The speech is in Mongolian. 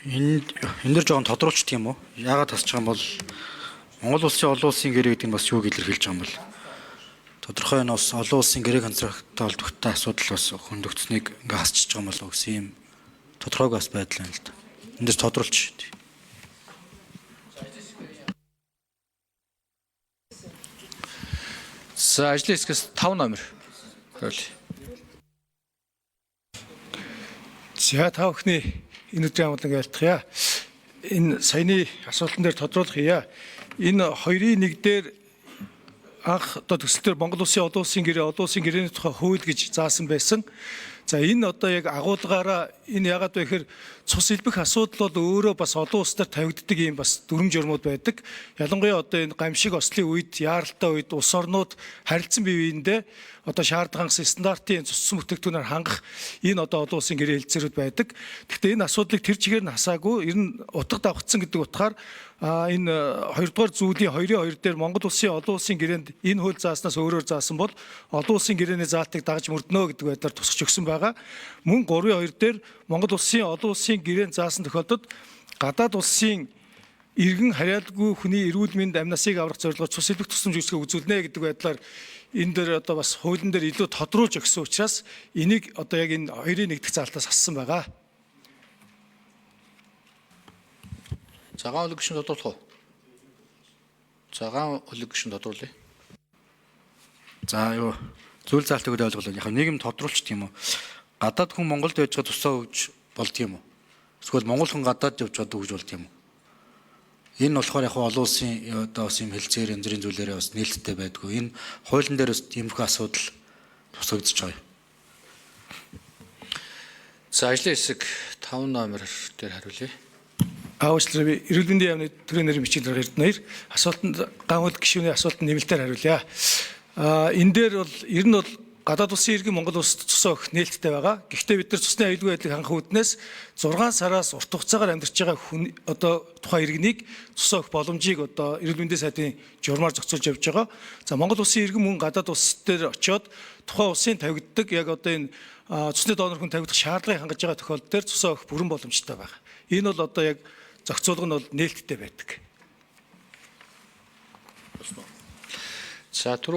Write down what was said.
Энэ дэр жоохон тодруулчих тийм үү? Яагаад тасч байгаа юм бол Монгол улсын олон улсын гэрээ гэдэг нь бас юуг илэрхийлж байгаа юм бол тодорхой энэ бас олон улсын гэрээ контракттай холбоотой асуудал бас хөндөгдсөнийг ингээ хасчихж байгаа юм болов гэсэн юм тодорхойг бас байдал байна л да. Энэ дэр тодруулчих. За ажлын хэсгээс 5 номер хууль. За та бүхний энэ өдрийн амгалан айлтгая. Энэ саяны асуултан дээр тодруулахъя. Энэ 2-1 дээр анх одоо төсөлтөөр Монгол улсын олон улсын гэрээний тухай хууль гэж заасан байсан. За энэ одоо яг агуулгаараа энэ яагаад вэ гэхээр цус илбэх асуудал бол өөрөө бас олон улсаар тавигддаг юм бас дүрм журмууд байдаг. Ялангуяа одоо энэ гамшиг ослын үед, яаралтай үед улс орнууд харилцан бие биендээ одоо шаардлагын стандартын цуссан бүтээгдэхүүнээр хангах энэ одоо олон улсын гэрээ хэлцээрүүд байдаг. Гэхдээ энэ асуудлыг тэр чигээр нь хасаагүй, ер нь утга давхцсан гэдэг утгаар энэ 2-р зүйлийн 2-2 дээр Монгол улсын олон улсын гэрээнд энэ хууль зааснаас өөрөөр заасан бол олон улсын гэрээний заалтыг дагаж мөрднө гэдэг байдлаар тусгаж өгсөн байгаа. Мөн 3-2 дээр Монгол улсын олон улсын гэрээнд заасан тохиолдолд гадаад улсын иргэн харьяалгүй хүний эрүүл мэнд амнасыг аврах зорилгоор цус илбэх тусламж үүсгэх үзүүлнэ гэдэг байдлаар энэ дээр одоо бас хуулийн дээр илүү тодруулж өгсөн учраас энийг одоо яг энэ 2-1 дэх заалтаас хассан байгаа. Цагаан хөлөг гишүүн тодруулах уу? Цагаан хөлөг гишүүн тодруулъя. За юу зүйл заалтыг ойлголоо. Яг нийгэм тодруулчих тийм үү? Гадаад хүн Монголд байж байгаа тусаа өгж болдгийм үү? Эсвэл монгол хүн гадаад явж байгаа өгж болдгийм үү? Энэ болохоор яг олон улсын одоо бас юм хэлцээр янз бүрийн зүйлээрээ бас нээлттэй байдгүй. Энэ хуулийн дээр бас тиймэрхүү асуудал тусгагдж байгаа юм. За ажлын хэсэг 5 номер дээр хариулъя. Аачлаа би эрүүл мэндийн яамны төрийн нэрийн бичиг дарга Эрдэнэер асуултанд ганхуул гишүүний асуултанд нэмэлтээр хариулъя. Энэ дээр бол ер нь бол гадаад улсын иргэн Монгол улсад цусаа өгөх нээлттэй байгаа. Гэхдээ бид нар цусны аюулгүй байдлыг хангах үүднээс 6 сараас урт хугацаагаар амьдарч байгаа хүн одоо тухайн иргэнийг цусаа өгөх боломжийг одоо эрүүл мэндийн сайдын журмаар зохицуулж явж байгаа. За Монгол улсын иргэн мөн гадаад улс дээр очиод тухайн улсын тавигддаг яг одоо энэ цусны донор хүн тавигдах шаардлагыг хангаж байгаа тохиолдол дээр цусаа өгөх бүрэн боломжтой байгаа. Энэ бол одоо яг зохицуулга нь бол нээлттэй байдаг. За түрүү